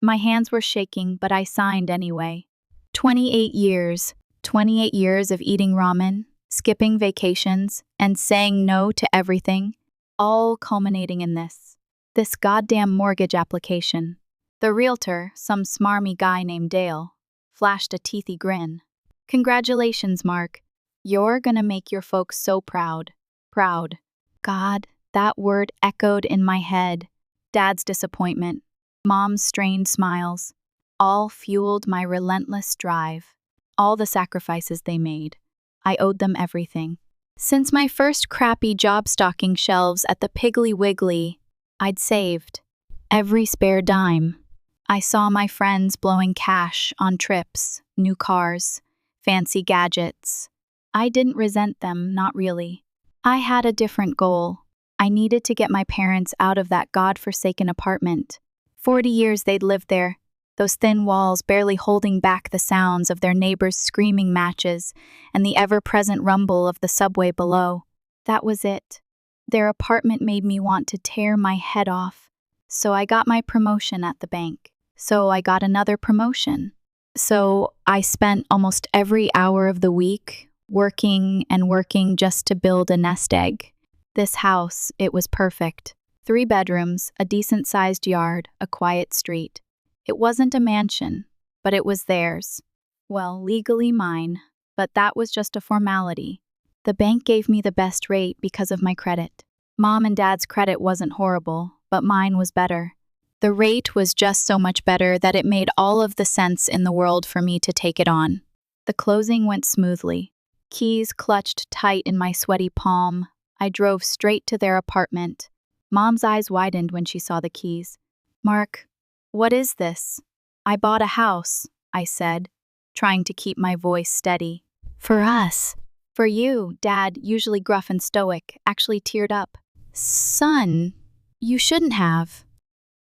My hands were shaking, but I signed anyway. 28 years. 28 years of eating ramen, skipping vacations, and saying no to everything, all culminating in this. This goddamn mortgage application. The realtor, some smarmy guy named Dale, flashed a teethy grin. Congratulations, Mark. You're gonna make your folks so proud. Proud. God, that word echoed in my head. Dad's disappointment, Mom's strained smiles, all fueled my relentless drive. All the sacrifices they made. I owed them everything. Since my first crappy job stocking shelves at the Piggly Wiggly, I'd saved every spare dime. I saw my friends blowing cash on trips, new cars, fancy gadgets. I didn't resent them, not really. I had a different goal. I needed to get my parents out of that godforsaken apartment. 40 years they'd lived there, those thin walls barely holding back the sounds of their neighbors' screaming matches and the ever-present rumble of the subway below. That was it. Their apartment made me want to tear my head off. So I got my promotion at the bank. So I got another promotion. So I spent almost every hour of the week working and working just to build a nest egg. This house, it was perfect. 3 bedrooms, a decent-sized yard, a quiet street. It wasn't a mansion, but it was theirs. Well, legally mine, but that was just a formality. The bank gave me the best rate because of my credit. Mom and Dad's credit wasn't horrible, but mine was better. The rate was just so much better that it made all of the sense in the world for me to take it on. The closing went smoothly. Keys clutched tight in my sweaty palm. I drove straight to their apartment. Mom's eyes widened when she saw the keys. "Mark, what is this?" "I bought a house," I said, trying to keep my voice steady. "For us." "For you," Dad, usually gruff and stoic, actually teared up. "Son, you shouldn't have."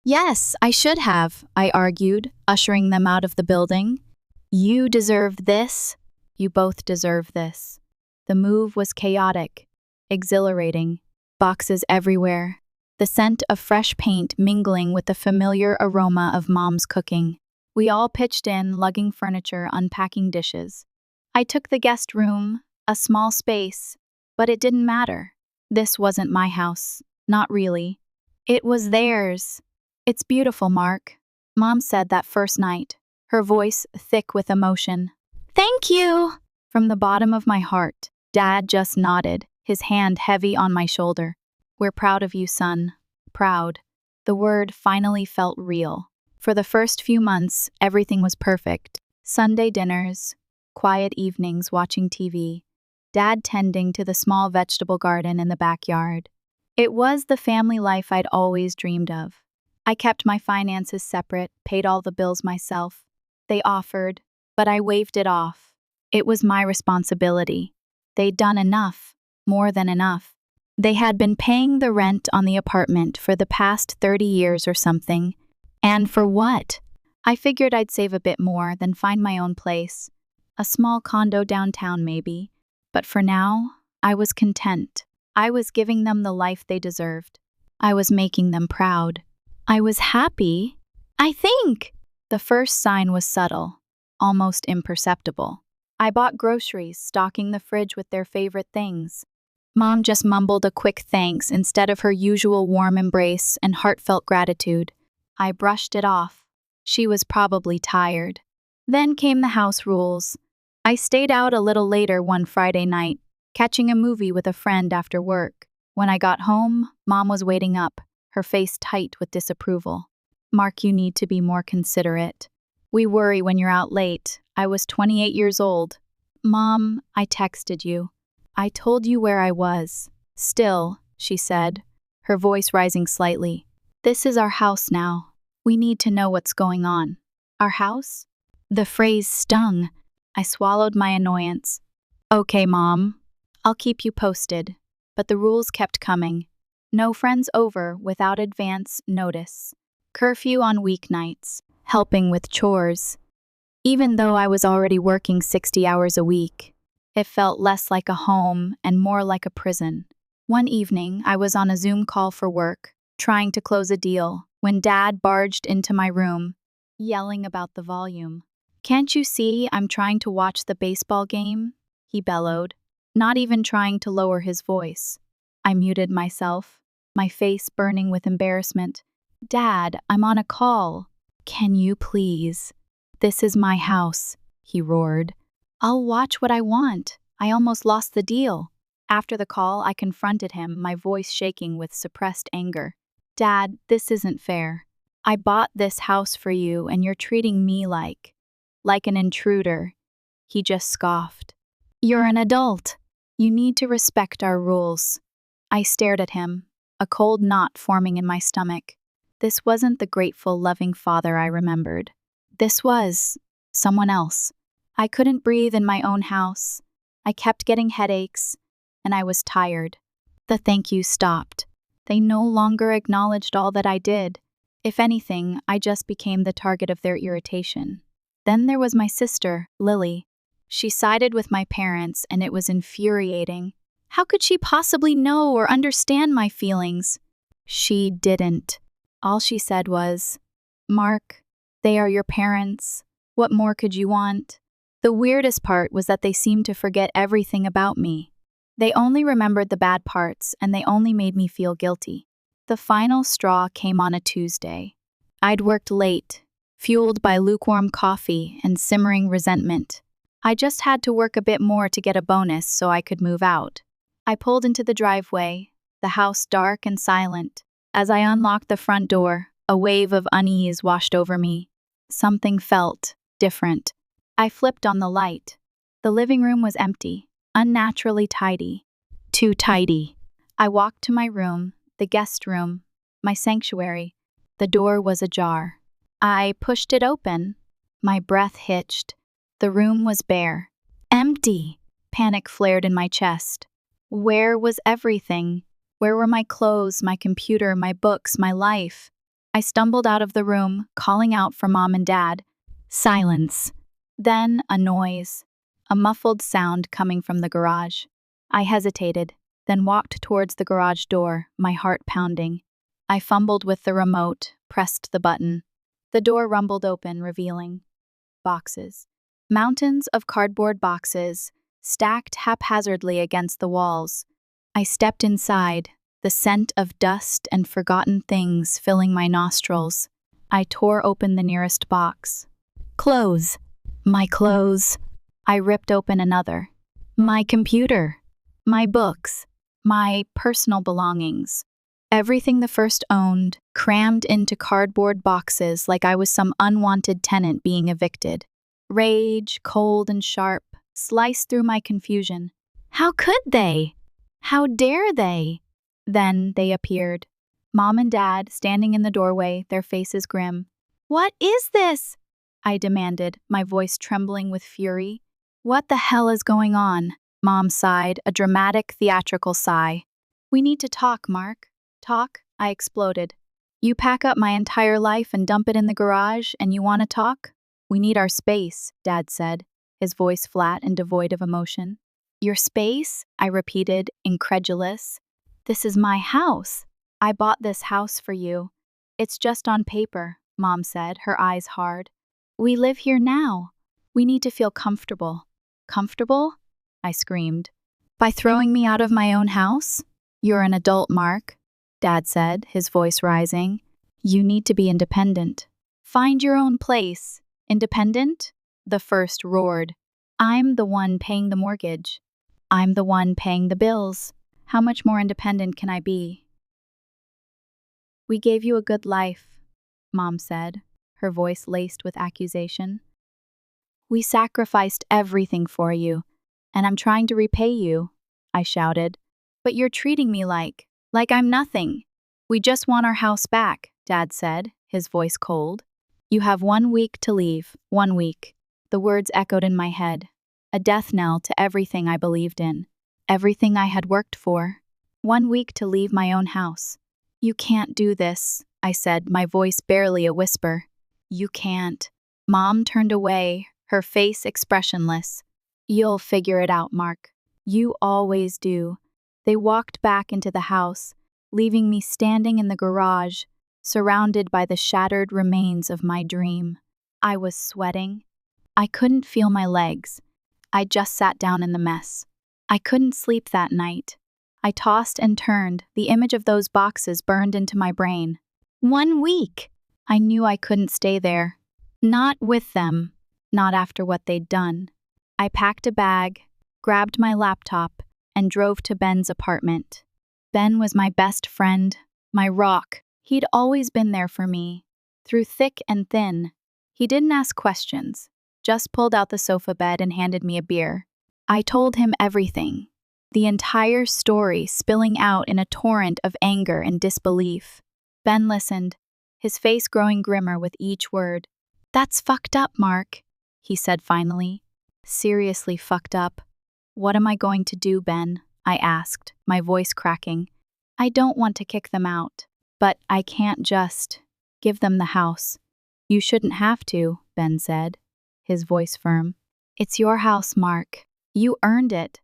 "Yes, I should have," I argued, ushering them out of the building. "You deserve this. You both deserve this." The move was chaotic, exhilarating, boxes everywhere, the scent of fresh paint mingling with the familiar aroma of Mom's cooking. We all pitched in, lugging furniture, unpacking dishes. I took the guest room, a small space, but it didn't matter. This wasn't my house, not really. It was theirs. "It's beautiful, Mark," Mom said that first night, her voice thick with emotion. "Thank you!" From the bottom of my heart, Dad just nodded, his hand heavy on my shoulder. "We're proud of you, son. Proud." The word finally felt real. For the first few months, everything was perfect. Sunday dinners, quiet evenings watching TV, Dad tending to the small vegetable garden in the backyard. It was the family life I'd always dreamed of. I kept my finances separate, paid all the bills myself. They offered, but I waved it off. It was my responsibility. They'd done enough, more than enough. They had been paying the rent on the apartment for the past 30 years or something. And for what? I figured I'd save a bit more than find my own place. A small condo downtown maybe. But for now, I was content. I was giving them the life they deserved. I was making them proud. I was happy, I think. The first sign was subtle, almost imperceptible. I bought groceries, stocking the fridge with their favorite things. Mom just mumbled a quick thanks instead of her usual warm embrace and heartfelt gratitude. I brushed it off. She was probably tired. Then came the house rules. I stayed out a little later one Friday night, catching a movie with a friend after work. When I got home, Mom was waiting up, her face tight with disapproval. "Mark, you need to be more considerate. We worry when you're out late." I was 28 years old. "Mom, I texted you. I told you where I was." "Still," she said, her voice rising slightly. "This is our house now. We need to know what's going on." "Our house?" The phrase stung. I swallowed my annoyance. "Okay, Mom. I'll keep you posted." But the rules kept coming. No friends over without advance notice. Curfew on weeknights. Helping with chores. Even though I was already working 60 hours a week, it felt less like a home and more like a prison. One evening, I was on a Zoom call for work, trying to close a deal, when Dad barged into my room, yelling about the volume. "Can't you see I'm trying to watch the baseball game?" he bellowed, not even trying to lower his voice. I muted myself, my face burning with embarrassment. "Dad, I'm on a call. Can you please?" "This is my house," he roared. "I'll watch what I want. I almost lost the deal." After the call, I confronted him, my voice shaking with suppressed anger. "Dad, this isn't fair. I bought this house for you and you're treating me like an intruder." He just scoffed. "You're an adult. You need to respect our rules." I stared at him, a cold knot forming in my stomach. This wasn't the grateful, loving father I remembered. This was someone else. I couldn't breathe in my own house. I kept getting headaches, and I was tired. The thank yous stopped. They no longer acknowledged all that I did. If anything, I just became the target of their irritation. Then there was my sister, Lily. She sided with my parents, and it was infuriating. How could she possibly know or understand my feelings? She didn't. All she said was, "Mark, they are your parents. What more could you want?" The weirdest part was that they seemed to forget everything about me. They only remembered the bad parts, and they only made me feel guilty. The final straw came on a Tuesday. I'd worked late, fueled by lukewarm coffee and simmering resentment. I just had to work a bit more to get a bonus so I could move out. I pulled into the driveway, the house dark and silent. As I unlocked the front door, a wave of unease washed over me. Something felt different. I flipped on the light. The living room was empty, unnaturally tidy. Too tidy. I walked to my room, the guest room, my sanctuary. The door was ajar. I pushed it open. My breath hitched. The room was bare. Empty. Panic flared in my chest. Where was everything? Where were my clothes, my computer, my books, my life? I stumbled out of the room, calling out for Mom and Dad. Silence. Then a noise. A muffled sound coming from the garage. I hesitated, then walked towards the garage door, my heart pounding. I fumbled with the remote, pressed the button. The door rumbled open, revealing boxes. Mountains of cardboard boxes, stacked haphazardly against the walls. I stepped inside, the scent of dust and forgotten things filling my nostrils. I tore open the nearest box. Clothes. My clothes. I ripped open another. My computer. My books. My personal belongings. Everything the first owned, crammed into cardboard boxes like I was some unwanted tenant being evicted. Rage, cold and sharp, sliced through my confusion. How could they? How dare they? Then they appeared. Mom and Dad standing in the doorway, their faces grim. "What is this?" I demanded, my voice trembling with fury. "What the hell is going on?" Mom sighed, a dramatic, theatrical sigh. "We need to talk, Mark." "Talk?" I exploded. "You pack up my entire life and dump it in the garage, and you want to talk?" "We need our space," Dad said, his voice flat and devoid of emotion. "Your space?" I repeated, incredulous. "This is my house. I bought this house for you." "It's just on paper," Mom said, her eyes hard. "We live here now. We need to feel comfortable." "Comfortable?" I screamed. "By throwing me out of my own house?" "You're an adult, Mark," Dad said, his voice rising. "You need to be independent. Find your own place." "Independent?" The first roared. "I'm the one paying the mortgage. I'm the one paying the bills. How much more independent can I be?" "We gave you a good life," Mom said, her voice laced with accusation. "We sacrificed everything for you, and I'm trying to repay you," I shouted. "But you're treating me like I'm nothing." "We just want our house back," Dad said, his voice cold. "You have 1 week to leave, 1 week." The words echoed in my head, a death knell to everything I believed in, everything I had worked for. 1 week to leave my own house. "You can't do this," I said, my voice barely a whisper. "You can't." Mom turned away, her face expressionless. "You'll figure it out, Mark. You always do." They walked back into the house, leaving me standing in the garage, surrounded by the shattered remains of my dream. I was sweating. I couldn't feel my legs. I just sat down in the mess. I couldn't sleep that night. I tossed and turned, the image of those boxes burned into my brain. 1 week! I knew I couldn't stay there. Not with them. Not after what they'd done. I packed a bag, grabbed my laptop, and drove to Ben's apartment. Ben was my best friend, my rock. He'd always been there for me, through thick and thin. He didn't ask questions, just pulled out the sofa bed and handed me a beer. I told him everything, the entire story spilling out in a torrent of anger and disbelief. Ben listened, his face growing grimmer with each word. "That's fucked up, Mark," he said finally. "Seriously fucked up. What am I going to do, Ben?" I asked, my voice cracking. "I don't want to kick them out, but I can't just give them the house." "You shouldn't have to," Ben said, his voice firm. "It's your house, Mark. You earned it."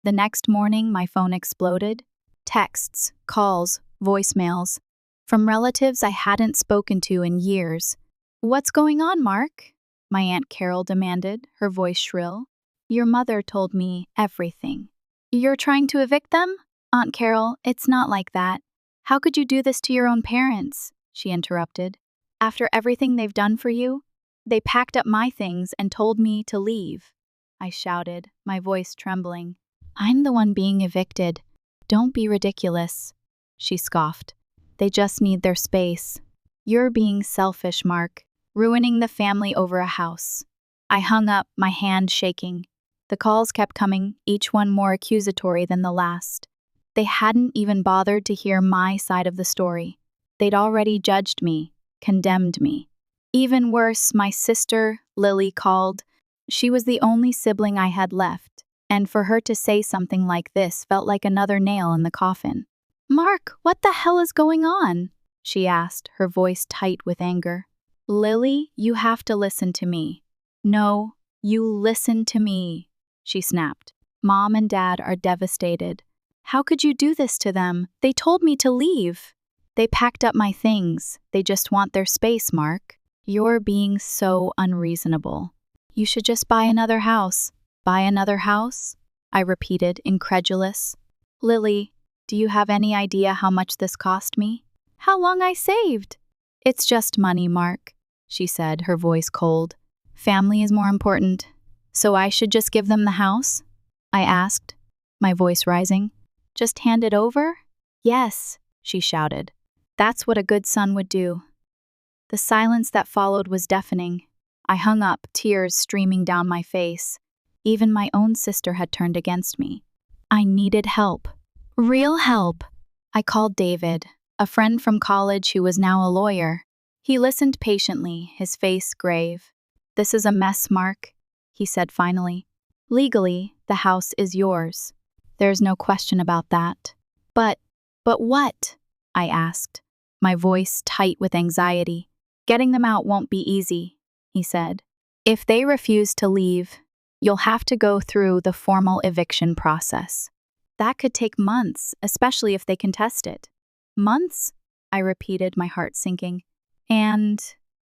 The next morning, my phone exploded. Texts, calls, voicemails, from relatives I hadn't spoken to in years. "What's going on, Mark?" my Aunt Carol demanded, her voice shrill. "Your mother told me everything." "You're trying to evict them?" "Aunt Carol, it's not like that. How could you do this to your own parents?" she interrupted. "After everything they've done for you? They packed up my things and told me to leave," I shouted, my voice trembling. "I'm the one being evicted. Don't be ridiculous," she scoffed. "They just need their space." "You're being selfish, Mark, ruining the family over a house." I hung up, my hand shaking. The calls kept coming, each one more accusatory than the last. They hadn't even bothered to hear my side of the story. They'd already judged me, condemned me. Even worse, my sister, Lily, called. She was the only sibling I had left, and for her to say something like this felt like another nail in the coffin. "Mark, what the hell is going on?" she asked, her voice tight with anger. "Lily, you have to listen to me." "No, you listen to me," she snapped. "Mom and Dad are devastated. How could you do this to them? They told me to leave." "They packed up my things. They just want their space, Mark." "You're being so unreasonable. You should just buy another house." "Buy another house?" I repeated, incredulous. "Lily, do you have any idea how much this cost me? How long I saved?" "It's just money, Mark," she said, her voice cold. "Family is more important. So I should just give them the house?" I asked, my voice rising. "Just hand it over?" "Yes," she shouted. "That's what a good son would do." The silence that followed was deafening. I hung up, tears streaming down my face. Even my own sister had turned against me. I needed help. Real help. I called David, a friend from college who was now a lawyer. He listened patiently, his face grave. "This is a mess, Mark," he said finally. "Legally, the house is yours. There's no question about that." But what?" I asked, my voice tight with anxiety. "Getting them out won't be easy," he said. "If they refuse to leave, you'll have to go through the formal eviction process. That could take months, especially if they contest it." "Months?" I repeated, my heart sinking. "And,"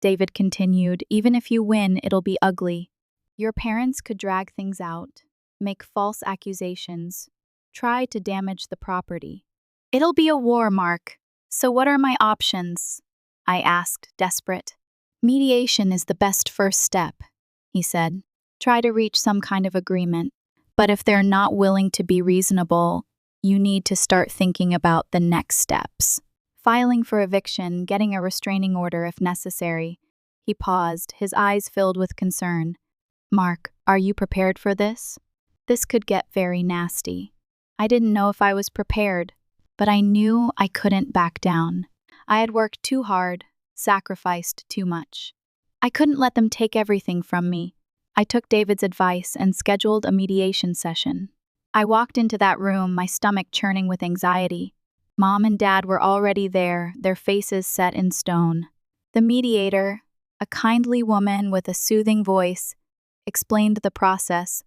David continued, "even if you win, it'll be ugly. Your parents could drag things out, make false accusations, try to damage the property. It'll be a war, Mark. So what are my options?" I asked, desperate. "Mediation is the best first step," he said. "Try to reach some kind of agreement. But if they're not willing to be reasonable, you need to start thinking about the next steps. Filing for eviction, getting a restraining order if necessary." He paused, his eyes filled with concern. "Mark, are you prepared for this? This could get very nasty." I didn't know if I was prepared, but I knew I couldn't back down. I had worked too hard, sacrificed too much. I couldn't let them take everything from me. I took David's advice and scheduled a mediation session. I walked into that room, my stomach churning with anxiety. Mom and Dad were already there, their faces set in stone. The mediator, a kindly woman with a soothing voice, explained the process,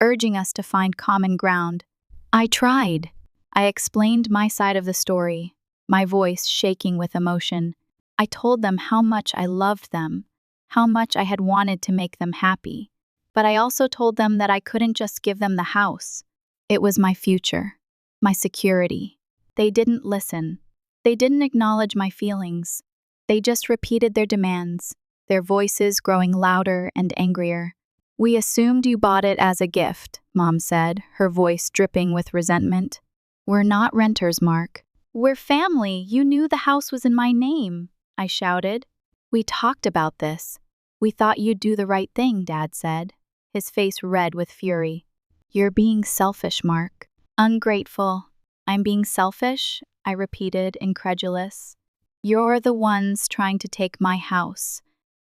urging us to find common ground. I tried. I explained my side of the story, my voice shaking with emotion. I told them how much I loved them, how much I had wanted to make them happy. But I also told them that I couldn't just give them the house. It was my future, my security. They didn't listen. They didn't acknowledge my feelings. They just repeated their demands, their voices growing louder and angrier. "We assumed you bought it as a gift," Mom said, her voice dripping with resentment. "We're not renters, Mark. We're family. You knew the house was in my name," I shouted. "We talked about this. We thought you'd do the right thing," Dad said, his face red with fury. "You're being selfish, Mark. Ungrateful." "I'm being selfish?" I repeated, incredulous. "You're the ones trying to take my house."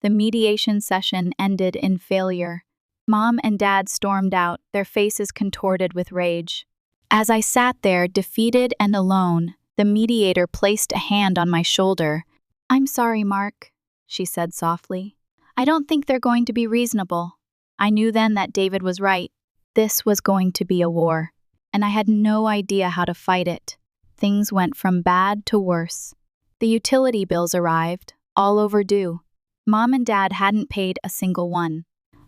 The mediation session ended in failure. Mom and Dad stormed out, their faces contorted with rage. As I sat there, defeated and alone, the mediator placed a hand on my shoulder. "I'm sorry, Mark," she said softly. "I don't think they're going to be reasonable." I knew then that David was right. This was going to be a war, and I had no idea how to fight it. Things went from bad to worse. The utility bills arrived, all overdue. Mom and Dad hadn't paid a single one.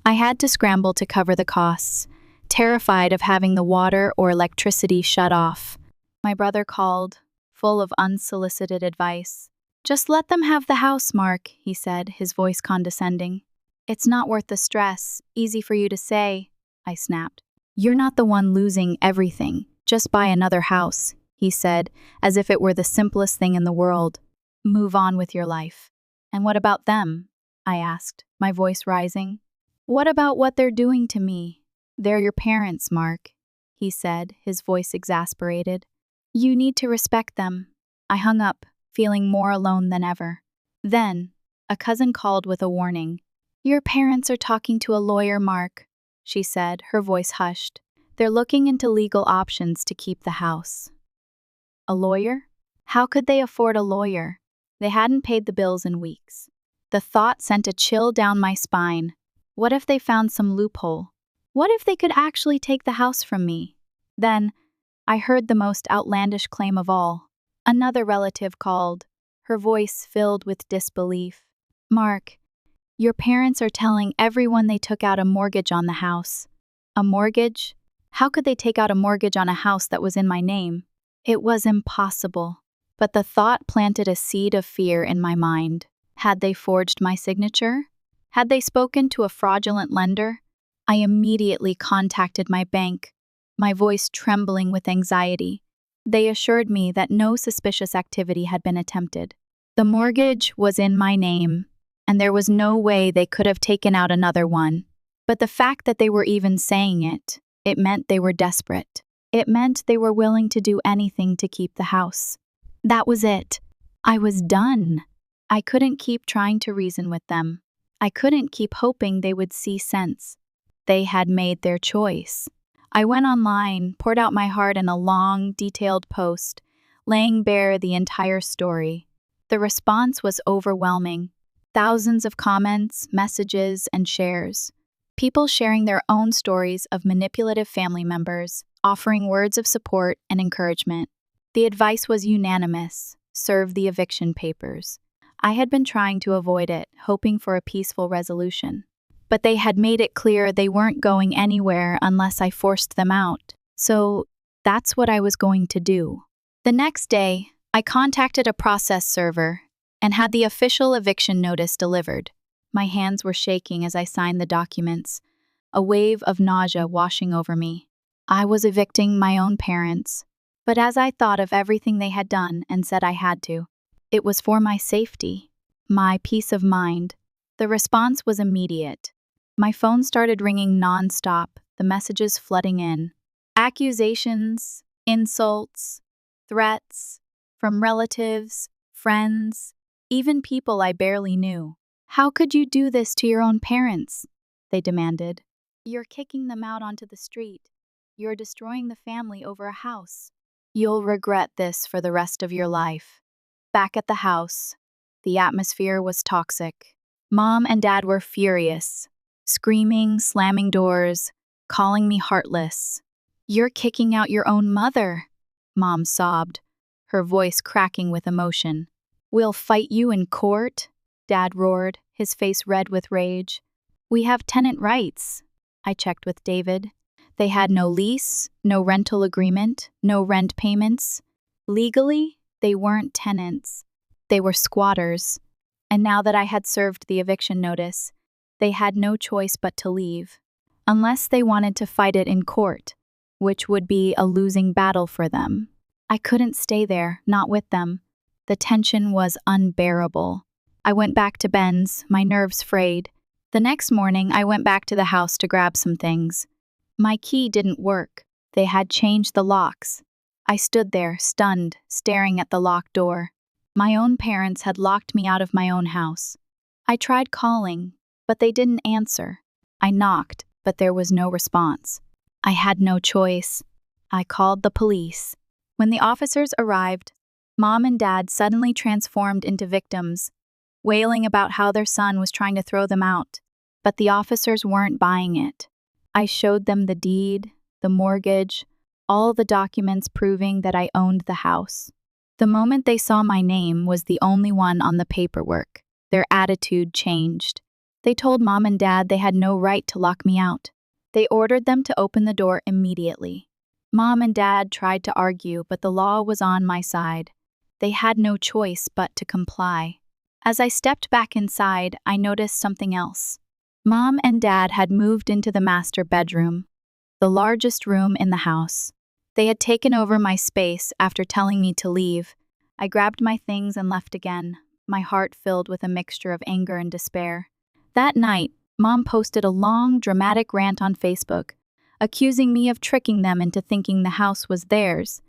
I had to scramble to cover the costs, terrified of having the water or electricity shut off. My brother called, full of unsolicited advice. "Just let them have the house, Mark," he said, his voice condescending. "It's not worth the stress. Easy for you to say," I snapped. "You're not the one losing everything. Just buy another house," he said, as if it were the simplest thing in the world. "Move on with your life." "And what about them?" I asked, my voice rising. "What about what they're doing to me?" "They're your parents, Mark," he said, his voice exasperated. "You need to respect them." I hung up, feeling more alone than ever. Then, a cousin called with a warning. "Your parents are talking to a lawyer, Mark," she said, her voice hushed. "They're looking into legal options to keep the house." A lawyer? How could they afford a lawyer? They hadn't paid the bills in weeks. The thought sent a chill down my spine. What if they found some loophole? What if they could actually take the house from me? Then, I heard the most outlandish claim of all. Another relative called, her voice filled with disbelief. "Mark, your parents are telling everyone they took out a mortgage on the house." "A mortgage? How could they take out a mortgage on a house that was in my name?" It was impossible. But the thought planted a seed of fear in my mind. Had they forged my signature? Had they spoken to a fraudulent lender? I immediately contacted my bank, my voice trembling with anxiety. They assured me that no suspicious activity had been attempted. The mortgage was in my name, and there was no way they could have taken out another one. But the fact that they were even saying it, it meant they were desperate. It meant they were willing to do anything to keep the house. That was it. I was done. I couldn't keep trying to reason with them. I couldn't keep hoping they would see sense. They had made their choice. I went online, poured out my heart in a long, detailed post, laying bare the entire story. The response was overwhelming. Thousands of comments, messages, and shares. People sharing their own stories of manipulative family members, offering words of support and encouragement. The advice was unanimous: serve the eviction papers. I had been trying to avoid it, hoping for a peaceful resolution. But they had made it clear they weren't going anywhere unless I forced them out. So that's what I was going to do. The next day, I contacted a process server and had the official eviction notice delivered. My hands were shaking as I signed the documents, a wave of nausea washing over me. I was evicting my own parents. But as I thought of everything they had done and said I had to, it was for my safety, my peace of mind. The response was immediate. My phone started ringing non-stop, the messages flooding in. Accusations, insults, threats, from relatives, friends, even people I barely knew. "How could you do this to your own parents?" they demanded. "You're kicking them out onto the street. You're destroying the family over a house. You'll regret this for the rest of your life." Back at the house, the atmosphere was toxic. Mom and Dad were furious, screaming, slamming doors, calling me heartless. "You're kicking out your own mother," Mom sobbed, her voice cracking with emotion. "We'll fight you in court," Dad roared, his face red with rage. "We have tenant rights," I checked with David. They had no lease, no rental agreement, no rent payments. Legally, they weren't tenants. They were squatters. And now that I had served the eviction notice, they had no choice but to leave, unless they wanted to fight it in court, which would be a losing battle for them. I couldn't stay there, not with them. The tension was unbearable. I went back to Ben's, my nerves frayed. The next morning, I went back to the house to grab some things. My key didn't work. They had changed the locks. I stood there, stunned, staring at the locked door. My own parents had locked me out of my own house. I tried calling, but they didn't answer. I knocked, but there was no response. I had no choice. I called the police. When the officers arrived, Mom and Dad suddenly transformed into victims, wailing about how their son was trying to throw them out. But the officers weren't buying it. I showed them the deed, the mortgage, all the documents proving that I owned the house. The moment they saw my name was the only one on the paperwork. Their attitude changed. They told Mom and Dad they had no right to lock me out. They ordered them to open the door immediately. Mom and Dad tried to argue, but the law was on my side. They had no choice but to comply. As I stepped back inside, I noticed something else. Mom and Dad had moved into the master bedroom, the largest room in the house. They had taken over my space after telling me to leave. I grabbed my things and left again, my heart filled with a mixture of anger and despair. That night, Mom posted a long, dramatic rant on Facebook, accusing me of tricking them into thinking the house was theirs,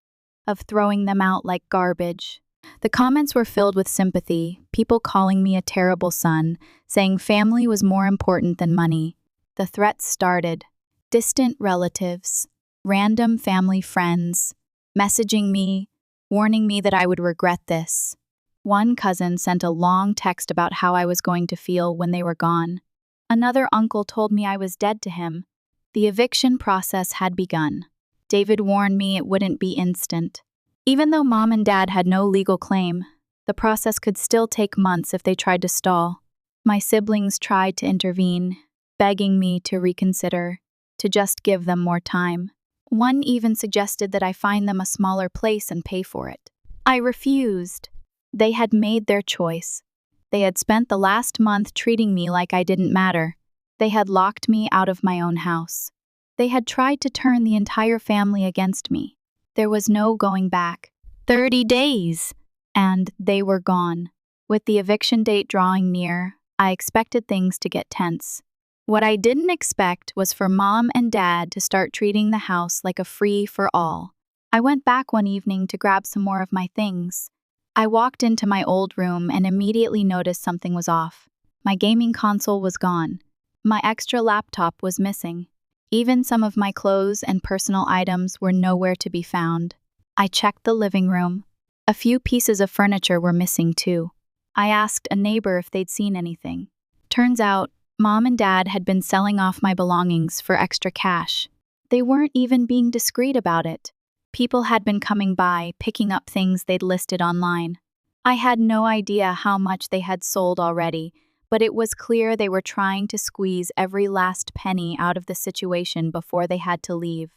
of throwing them out like garbage. The comments were filled with sympathy, people calling me a terrible son, saying family was more important than money. The threats started. Distant relatives, random family friends, messaging me, warning me that I would regret this. One cousin sent a long text about how I was going to feel when they were gone. Another uncle told me I was dead to him. The eviction process had begun. David warned me it wouldn't be instant. Even though Mom and Dad had no legal claim, the process could still take months if they tried to stall. My siblings tried to intervene, begging me to reconsider, to just give them more time. One even suggested that I find them a smaller place and pay for it. I refused. They had made their choice. They had spent the last month treating me like I didn't matter. They had locked me out of my own house. They had tried to turn the entire family against me. There was no going back. 30 days! And they were gone. With the eviction date drawing near, I expected things to get tense. What I didn't expect was for Mom and Dad to start treating the house like a free-for-all. I went back one evening to grab some more of my things. I walked into my old room and immediately noticed something was off. My gaming console was gone. My extra laptop was missing. Even some of my clothes and personal items were nowhere to be found. I checked the living room. A few pieces of furniture were missing too. I asked a neighbor if they'd seen anything. Turns out, Mom and Dad had been selling off my belongings for extra cash. They weren't even being discreet about it. People had been coming by, picking up things they'd listed online. I had no idea how much they had sold already, but it was clear they were trying to squeeze every last penny out of the situation before they had to leave.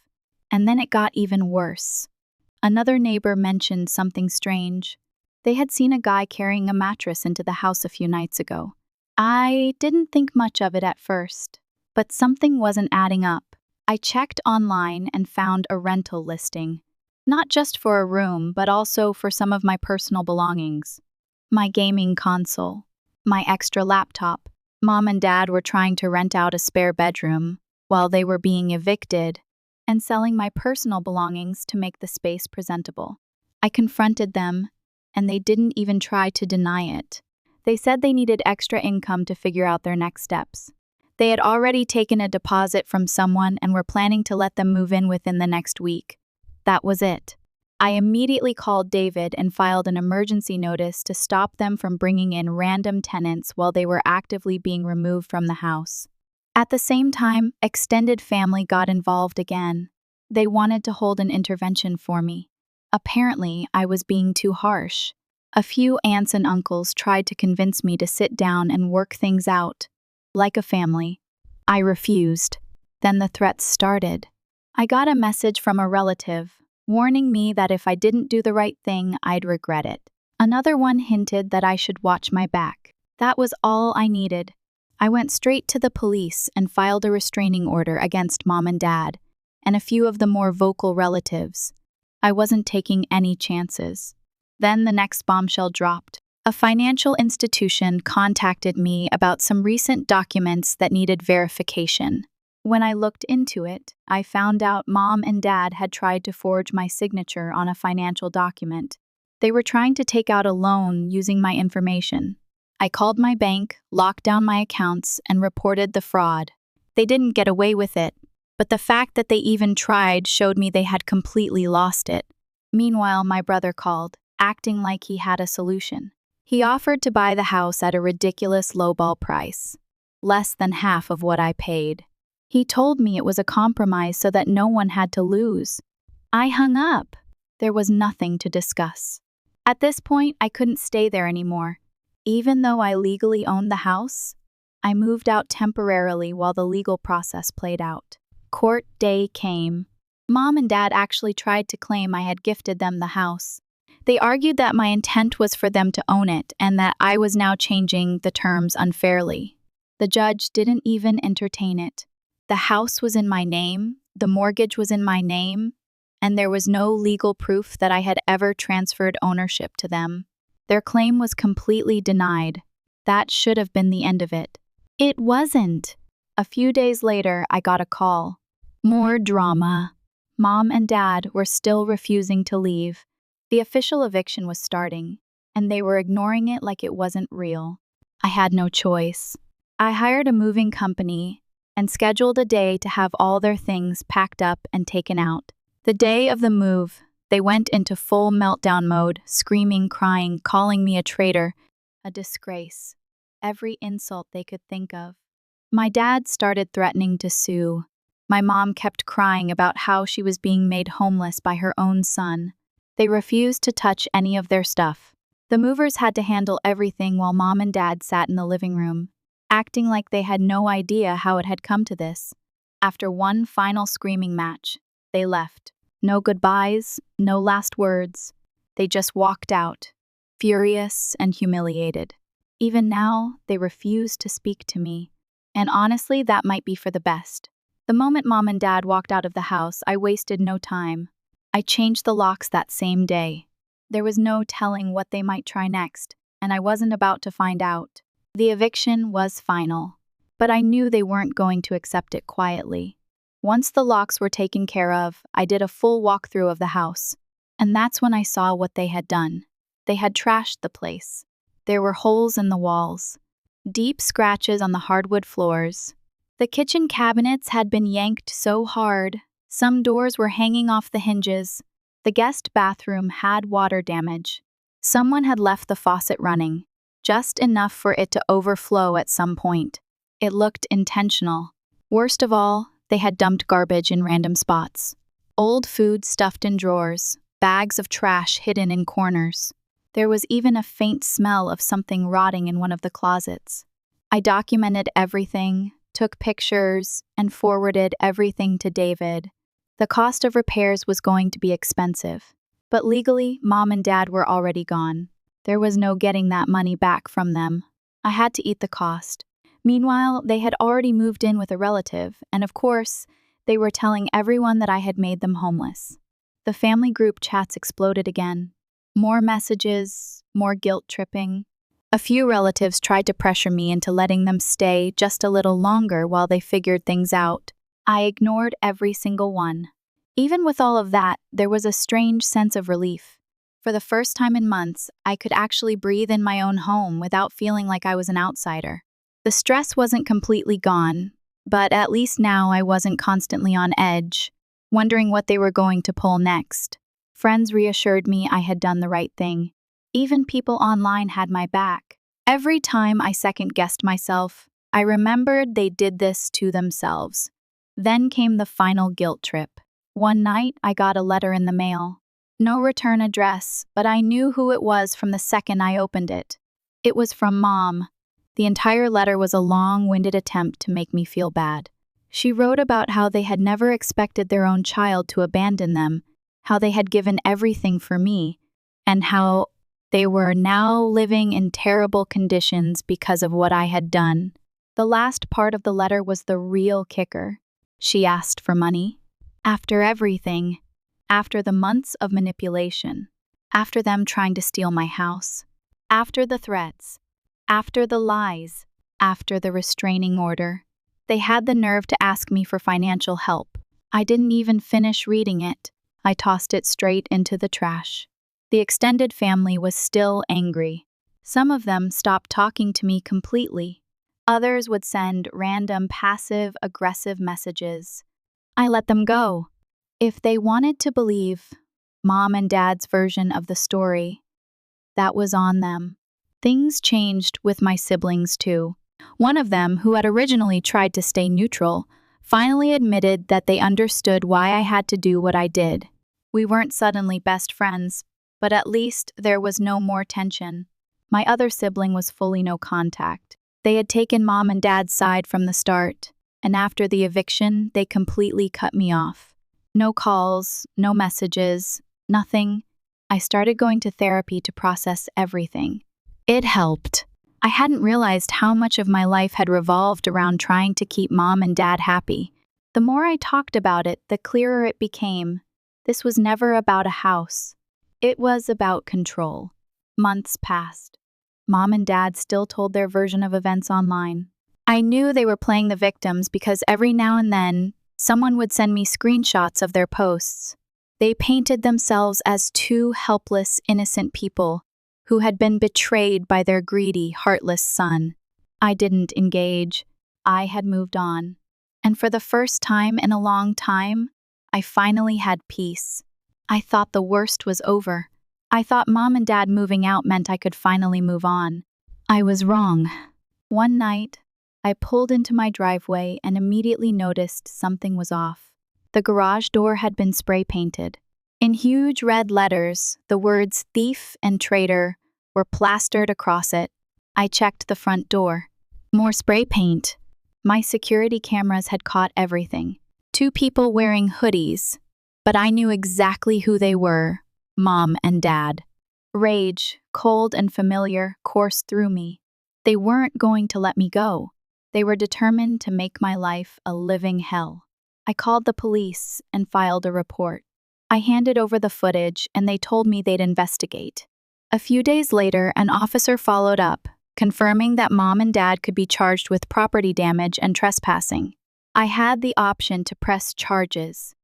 And then it got even worse. Another neighbor mentioned something strange. They had seen a guy carrying a mattress into the house a few nights ago. I didn't think much of it at first, but something wasn't adding up. I checked online and found a rental listing, not just for a room, but also for some of my personal belongings. My gaming console, my extra laptop. Mom and Dad were trying to rent out a spare bedroom while they were being evicted and selling my personal belongings to make the space presentable. I confronted them, and they didn't even try to deny it. They said they needed extra income to figure out their next steps. They had already taken a deposit from someone and were planning to let them move in within the next week. That was it. I immediately called David and filed an emergency notice to stop them from bringing in random tenants while they were actively being removed from the house. At the same time, extended family got involved again. They wanted to hold an intervention for me. Apparently, I was being too harsh. A few aunts and uncles tried to convince me to sit down and work things out, like a family. I refused. Then the threats started. I got a message from a relative, warning me that if I didn't do the right thing, I'd regret it. Another one hinted that I should watch my back. That was all I needed. I went straight to the police and filed a restraining order against Mom and Dad, and a few of the more vocal relatives. I wasn't taking any chances. Then the next bombshell dropped. A financial institution contacted me about some recent documents that needed verification. When I looked into it, I found out Mom and Dad had tried to forge my signature on a financial document. They were trying to take out a loan using my information. I called my bank, locked down my accounts, and reported the fraud. They didn't get away with it, but the fact that they even tried showed me they had completely lost it. Meanwhile, my brother called, acting like he had a solution. He offered to buy the house at a ridiculous lowball price, less than half of what I paid. He told me it was a compromise so that no one had to lose. I hung up. There was nothing to discuss. At this point, I couldn't stay there anymore. Even though I legally owned the house, I moved out temporarily while the legal process played out. Court day came. Mom and Dad actually tried to claim I had gifted them the house. They argued that my intent was for them to own it and that I was now changing the terms unfairly. The judge didn't even entertain it. The house was in my name, the mortgage was in my name, and there was no legal proof that I had ever transferred ownership to them. Their claim was completely denied. That should have been the end of it. It wasn't. A few days later, I got a call. More drama. Mom and Dad were still refusing to leave. The official eviction was starting, and they were ignoring it like it wasn't real. I had no choice. I hired a moving company and scheduled a day to have all their things packed up and taken out. The day of the move, they went into full meltdown mode, screaming, crying, calling me a traitor, a disgrace, every insult they could think of. My dad started threatening to sue. My mom kept crying about how she was being made homeless by her own son. They refused to touch any of their stuff. The movers had to handle everything while Mom and Dad sat in the living room, acting like they had no idea how it had come to this. After one final screaming match, they left. No goodbyes, no last words. They just walked out, furious and humiliated. Even now, they refuse to speak to me. And honestly, that might be for the best. The moment Mom and Dad walked out of the house, I wasted no time. I changed the locks that same day. There was no telling what they might try next, and I wasn't about to find out. The eviction was final, but I knew they weren't going to accept it quietly. Once the locks were taken care of, I did a full walkthrough of the house, and that's when I saw what they had done. They had trashed the place. There were holes in the walls, deep scratches on the hardwood floors. The kitchen cabinets had been yanked so hard, some doors were hanging off the hinges. The guest bathroom had water damage. Someone had left the faucet running, just enough for it to overflow at some point. It looked intentional. Worst of all, they had dumped garbage in random spots. Old food stuffed in drawers, bags of trash hidden in corners. There was even a faint smell of something rotting in one of the closets. I documented everything, took pictures, and forwarded everything to David. The cost of repairs was going to be expensive, but legally, Mom and Dad were already gone. There was no getting that money back from them. I had to eat the cost. Meanwhile, they had already moved in with a relative, and of course, they were telling everyone that I had made them homeless. The family group chats exploded again. More messages, more guilt tripping. A few relatives tried to pressure me into letting them stay just a little longer while they figured things out. I ignored every single one. Even with all of that, there was a strange sense of relief. For the first time in months, I could actually breathe in my own home without feeling like I was an outsider. The stress wasn't completely gone, but at least now I wasn't constantly on edge, wondering what they were going to pull next. Friends reassured me I had done the right thing. Even people online had my back. Every time I second-guessed myself, I remembered they did this to themselves. Then came the final guilt trip. One night, I got a letter in the mail. No return address, but I knew who it was from the second I opened it. It was from Mom. The entire letter was a long-winded attempt to make me feel bad. She wrote about how they had never expected their own child to abandon them, how they had given everything for me, and how they were now living in terrible conditions because of what I had done. The last part of the letter was the real kicker. She asked for money. After everything, after the months of manipulation, after them trying to steal my house, after the threats, after the lies, after the restraining order, they had the nerve to ask me for financial help. I didn't even finish reading it. I tossed it straight into the trash. The extended family was still angry. Some of them stopped talking to me completely. Others would send random passive-aggressive messages. I let them go. If they wanted to believe Mom and Dad's version of the story, that was on them. Things changed with my siblings too. One of them, who had originally tried to stay neutral, finally admitted that they understood why I had to do what I did. We weren't suddenly best friends, but at least there was no more tension. My other sibling was fully no contact. They had taken Mom and Dad's side from the start, and after the eviction, they completely cut me off. No calls, no messages, nothing. I started going to therapy to process everything. It helped. I hadn't realized how much of my life had revolved around trying to keep Mom and Dad happy. The more I talked about it, the clearer it became. This was never about a house. It was about control. Months passed. Mom and Dad still told their version of events online. I knew they were playing the victims because every now and then, someone would send me screenshots of their posts. They painted themselves as two helpless, innocent people who had been betrayed by their greedy, heartless son. I didn't engage. I had moved on. And for the first time in a long time, I finally had peace. I thought the worst was over. I thought Mom and Dad moving out meant I could finally move on. I was wrong. One night, I pulled into my driveway and immediately noticed something was off. The garage door had been spray painted. In huge red letters, the words thief and traitor were plastered across it. I checked the front door. More spray paint. My security cameras had caught everything. Two people wearing hoodies, but I knew exactly who they were, Mom and Dad. Rage, cold and familiar, coursed through me. They weren't going to let me go. They were determined to make my life a living hell. I called the police and filed a report. I handed over the footage and they told me they'd investigate. A few days later, an officer followed up, confirming that Mom and Dad could be charged with property damage and trespassing. I had the option to press charges,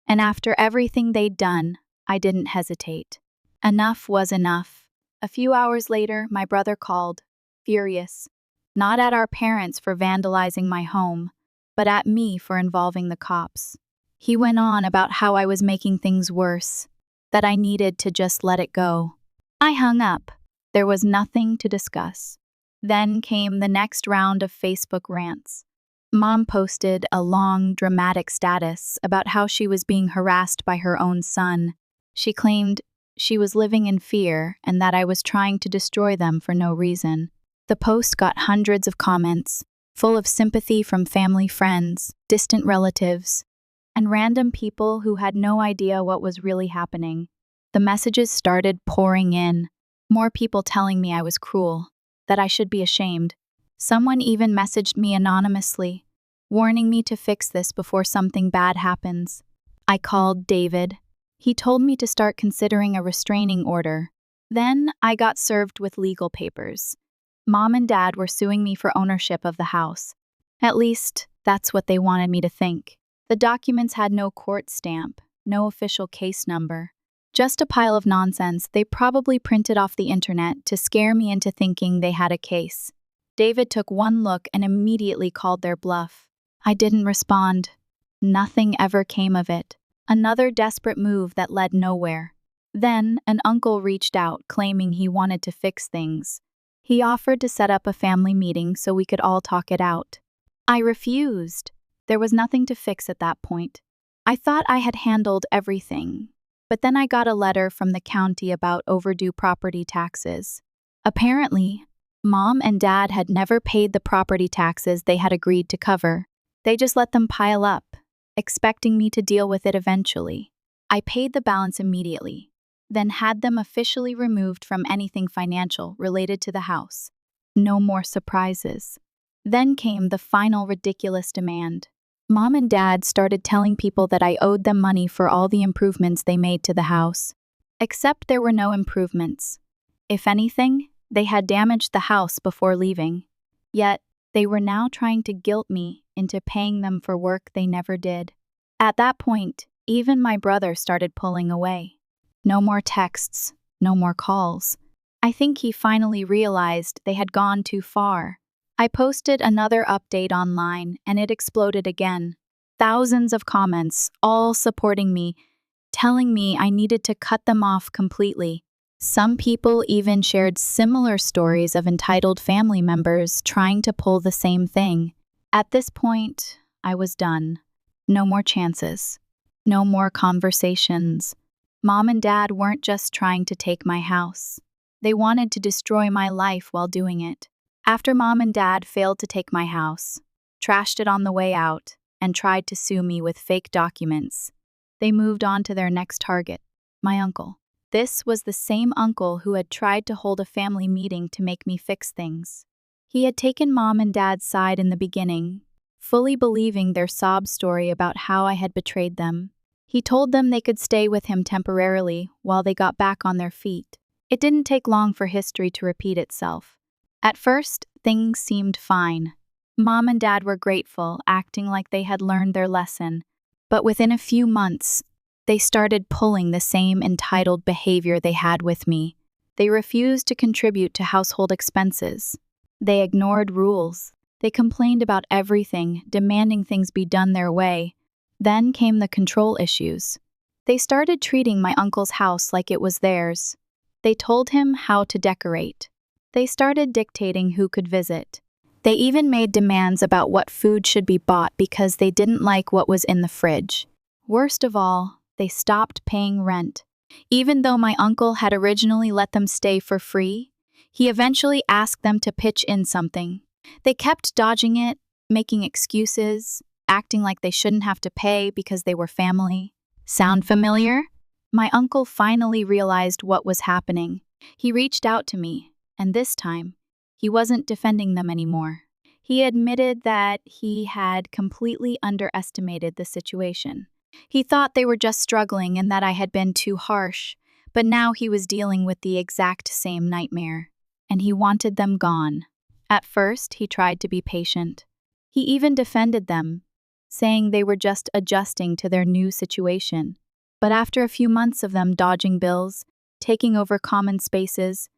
and after everything they'd done, I didn't hesitate. Enough was enough. A few hours later, my brother called, furious, not at our parents for vandalizing my home, but at me for involving the cops. He went on about how I was making things worse, that I needed to just let it go. I hung up. There was nothing to discuss. Then came the next round of Facebook rants. Mom posted a long, dramatic status about how she was being harassed by her own son. She claimed she was living in fear and that I was trying to destroy them for no reason. The post got hundreds of comments, full of sympathy from family friends, distant relatives, and random people who had no idea what was really happening. The messages started pouring in, more people telling me I was cruel, that I should be ashamed. Someone even messaged me anonymously, warning me to fix this before something bad happens. I called David. He told me to start considering a restraining order. Then I got served with legal papers. Mom and Dad were suing me for ownership of the house. At least, that's what they wanted me to think. The documents had no court stamp, no official case number. Just a pile of nonsense they probably printed off the internet to scare me into thinking they had a case. David took one look and immediately called their bluff. I didn't respond. Nothing ever came of it. Another desperate move that led nowhere. Then, an uncle reached out claiming he wanted to fix things. He offered to set up a family meeting so we could all talk it out. I refused. There was nothing to fix at that point. I thought I had handled everything. But then I got a letter from the county about overdue property taxes. Apparently, Mom and Dad had never paid the property taxes they had agreed to cover. They just let them pile up, expecting me to deal with it eventually. I paid the balance immediately, then had them officially removed from anything financial related to the house. No more surprises. Then came the final ridiculous demand. Mom and Dad started telling people that I owed them money for all the improvements they made to the house. Except there were no improvements. If anything, they had damaged the house before leaving. Yet, they were now trying to guilt me into paying them for work they never did. At that point, even my brother started pulling away. No more texts, no more calls. I think he finally realized they had gone too far. I posted another update online and it exploded again. Thousands of comments, all supporting me, telling me I needed to cut them off completely. Some people even shared similar stories of entitled family members trying to pull the same thing. At this point, I was done. No more chances. No more conversations. Mom and Dad weren't just trying to take my house. They wanted to destroy my life while doing it. After Mom and Dad failed to take my house, trashed it on the way out, and tried to sue me with fake documents, they moved on to their next target, my uncle. This was the same uncle who had tried to hold a family meeting to make me fix things. He had taken Mom and Dad's side in the beginning, fully believing their sob story about how I had betrayed them. He told them they could stay with him temporarily while they got back on their feet. It didn't take long for history to repeat itself. At first, things seemed fine. Mom and Dad were grateful, acting like they had learned their lesson. But within a few months, they started pulling the same entitled behavior they had with me. They refused to contribute to household expenses. They ignored rules. They complained about everything, demanding things be done their way. Then came the control issues. They started treating my uncle's house like it was theirs. They told him how to decorate. They started dictating who could visit. They even made demands about what food should be bought because they didn't like what was in the fridge. Worst of all, they stopped paying rent. Even though my uncle had originally let them stay for free, he eventually asked them to pitch in something. They kept dodging it, making excuses, acting like they shouldn't have to pay because they were family. Sound familiar? My uncle finally realized what was happening. He reached out to me. And this time, he wasn't defending them anymore. He admitted that he had completely underestimated the situation. He thought they were just struggling and that I had been too harsh, but now he was dealing with the exact same nightmare, and he wanted them gone. At first, he tried to be patient. He even defended them, saying they were just adjusting to their new situation. But after a few months of them dodging bills, taking over common spaces,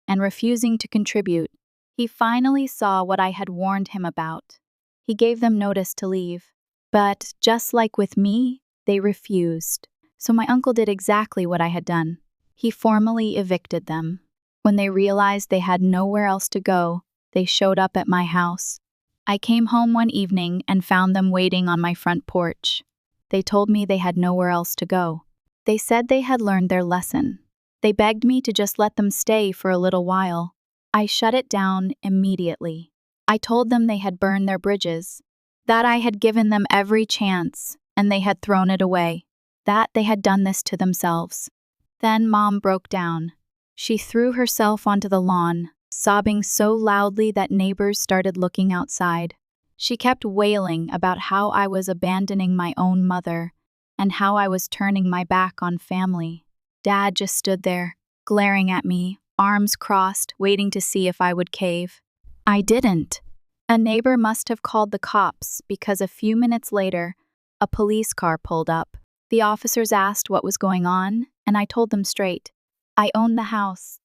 and refusing to contribute, he finally saw what I had warned him about. He gave them notice to leave. But just like with me, they refused. So my uncle did exactly what I had done. He formally evicted them. When they realized they had nowhere else to go, they showed up at my house. I came home one evening and found them waiting on my front porch. They told me they had nowhere else to go. They said they had learned their lesson. They begged me to just let them stay for a little while. I shut it down immediately. I told them they had burned their bridges, that I had given them every chance, and they had thrown it away, that they had done this to themselves. Then Mom broke down. She threw herself onto the lawn, sobbing so loudly that neighbors started looking outside. She kept wailing about how I was abandoning my own mother, and how I was turning my back on family. Dad just stood there, glaring at me, arms crossed, waiting to see if I would cave. I didn't. A neighbor must have called the cops because a few minutes later, a police car pulled up. The officers asked what was going on, and I told them straight. I own the house.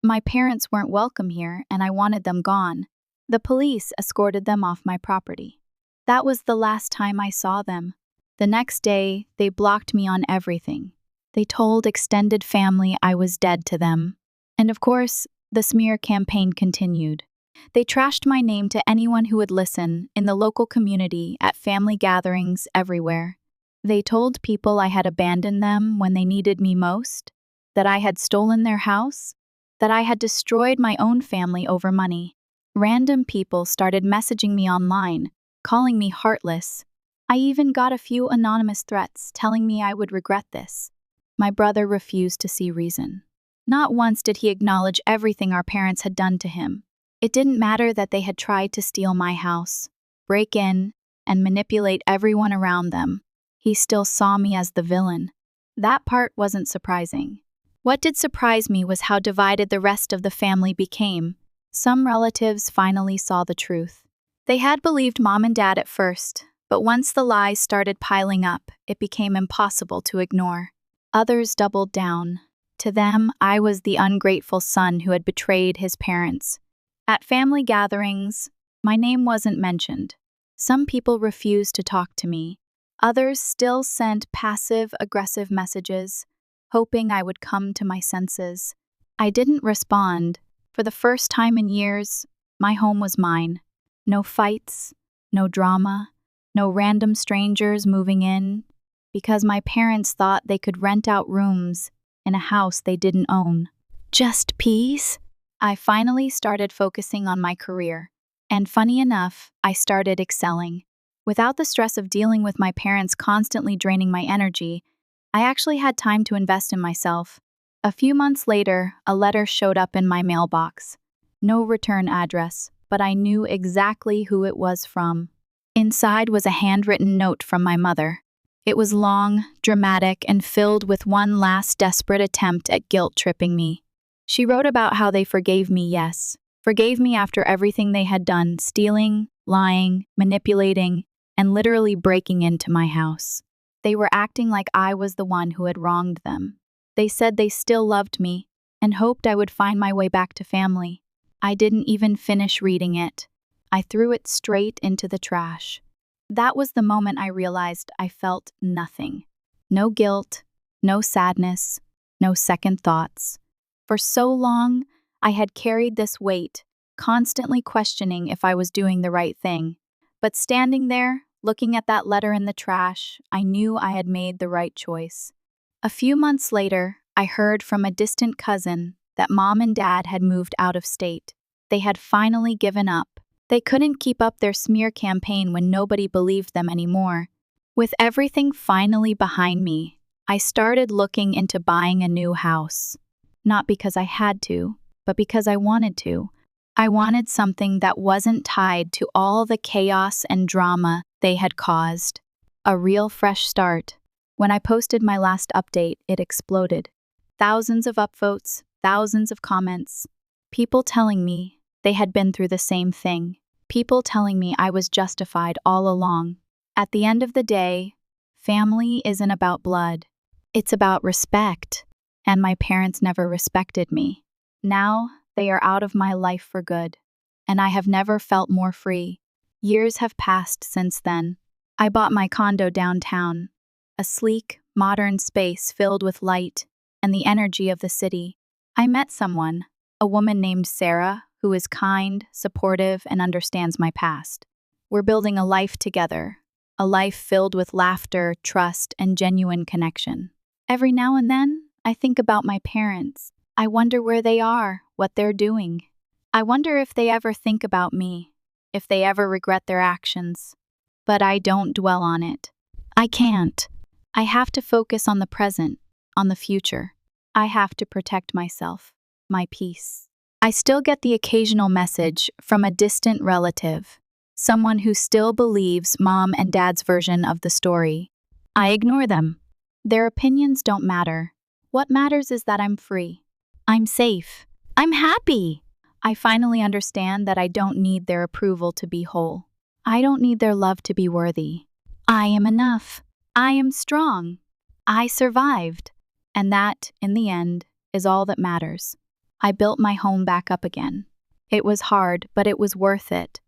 My parents weren't welcome here, and I wanted them gone. The police escorted them off my property. That was the last time I saw them. The next day, they blocked me on everything. They told extended family I was dead to them. And of course, the smear campaign continued. They trashed my name to anyone who would listen, in the local community, at family gatherings, everywhere. They told people I had abandoned them when they needed me most, that I had stolen their house, that I had destroyed my own family over money. Random people started messaging me online, calling me heartless. I even got a few anonymous threats telling me I would regret this. My brother refused to see reason. Not once did he acknowledge everything our parents had done to him. It didn't matter that they had tried to steal my house, break in, and manipulate everyone around them. He still saw me as the villain. That part wasn't surprising. What did surprise me was how divided the rest of the family became. Some relatives finally saw the truth. They had believed Mom and Dad at first, but once the lies started piling up, it became impossible to ignore. Others doubled down. To them, I was the ungrateful son who had betrayed his parents. At family gatherings, my name wasn't mentioned. Some people refused to talk to me. Others still sent passive-aggressive messages, hoping I would come to my senses. I didn't respond. For the first time in years, my home was mine. No fights, no drama, no random strangers moving in, because my parents thought they could rent out rooms in a house they didn't own. Just peace? I finally started focusing on my career. And funny enough, I started excelling. Without the stress of dealing with my parents constantly draining my energy, I actually had time to invest in myself. A few months later, a letter showed up in my mailbox. No return address, but I knew exactly who it was from. Inside was a handwritten note from my mother. It was long, dramatic, and filled with one last desperate attempt at guilt-tripping me. She wrote about how they forgave me, yes. Forgave me after everything they had done, stealing, lying, manipulating, and literally breaking into my house. They were acting like I was the one who had wronged them. They said they still loved me and hoped I would find my way back to family. I didn't even finish reading it. I threw it straight into the trash. That was the moment I realized I felt nothing. No guilt, no sadness, no second thoughts. For so long, I had carried this weight, constantly questioning if I was doing the right thing. But standing there, looking at that letter in the trash, I knew I had made the right choice. A few months later, I heard from a distant cousin that Mom and Dad had moved out of state. They had finally given up. They couldn't keep up their smear campaign when nobody believed them anymore. With everything finally behind me, I started looking into buying a new house. Not because I had to, but because I wanted to. I wanted something that wasn't tied to all the chaos and drama they had caused. A real fresh start. When I posted my last update, it exploded. Thousands of upvotes, thousands of comments. People telling me they had been through the same thing. People telling me I was justified all along. At the end of the day, family isn't about blood. It's about respect. And my parents never respected me. Now, they are out of my life for good. And I have never felt more free. Years have passed since then. I bought my condo downtown. A sleek, modern space filled with light and the energy of the city. I met someone, a woman named Sarah, who is kind, supportive, and understands my past. We're building a life together, a life filled with laughter, trust, and genuine connection. Every now and then, I think about my parents. I wonder where they are, what they're doing. I wonder if they ever think about me, if they ever regret their actions. But I don't dwell on it. I can't. I have to focus on the present, on the future. I have to protect myself, my peace. I still get the occasional message from a distant relative, someone who still believes Mom and Dad's version of the story. I ignore them. Their opinions don't matter. What matters is that I'm free. I'm safe. I'm happy. I finally understand that I don't need their approval to be whole. I don't need their love to be worthy. I am enough. I am strong. I survived. And that, in the end, is all that matters. I built my home back up again. It was hard, but it was worth it.